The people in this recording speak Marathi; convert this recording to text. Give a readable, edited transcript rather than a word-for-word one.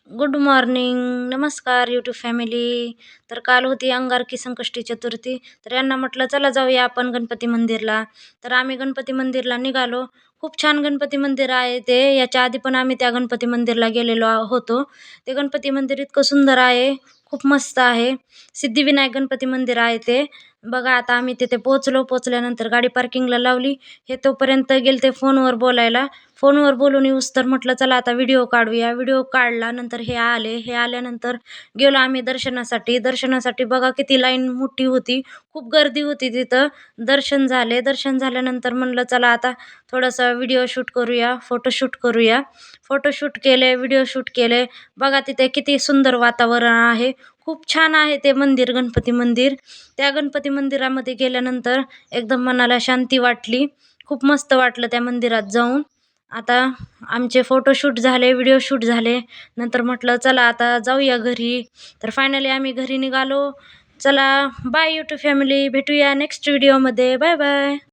Good morning. नमस्कार यूट्यूब फॅमिली. तर काल होती अंगारकी संकष्टी चतुर्थी. तर यांना म्हटलं चला जाऊया आपण गणपती मंदिरला. तर आम्ही गणपती मंदिरला निघालो. खूप छान गणपती मंदिर आहे ते. याच्या आधी पण आम्ही त्या गणपती मंदिरला गेलेलो होतो. ते गणपती मंदिर इतकं सुंदर आहे, खूप मस्त आहे. सिद्धिविनायक गणपती मंदिर आहे ते. बघा आता आम्ही तिथे पोहोचलो. पोहोचल्यानंतर गाडी पार्किंगला लावली. हे तोपर्यंत गेलते फोनवर बोलायला. फोनवर बोलून येऊस तर म्हटलं चला आता व्हिडिओ काढूया. व्हिडिओ काढला. नंतर हे आले. हे आल्यानंतर गेलो आम्ही दर्शनासाठी. दर्शनासाठी बघा किती लाईन मोठी होती. खूप गर्दी होती तिथं. दर्शन झाले. दर्शन झाल्यानंतर म्हणलं चला आता थोडंसं व्हिडिओ शूट करूया, फोटोशूट करूया. फोटोशूट केले, व्हिडिओ शूट केले. बघा तिथे किती सुंदर वातावरण आहे. खूप छान आहे ते मंदिर, गणपती मंदिर. त्या गणपती मंदिरामध्ये गेल्यानंतर एकदम मनाला शांती वाटली. खूप मस्त वाटलं त्या मंदिरात जाऊन. आता आमचे फोटोशूट झाले, व्हिडिओ शूट झाले. नंतर म्हटलं चला आता जाऊया घरी. तर फायनली आम्ही घरी निघालो. चला बाय यूट्यूब फॅमिली. भेटूया नेक्स्ट व्हिडिओमध्ये. Bye bye.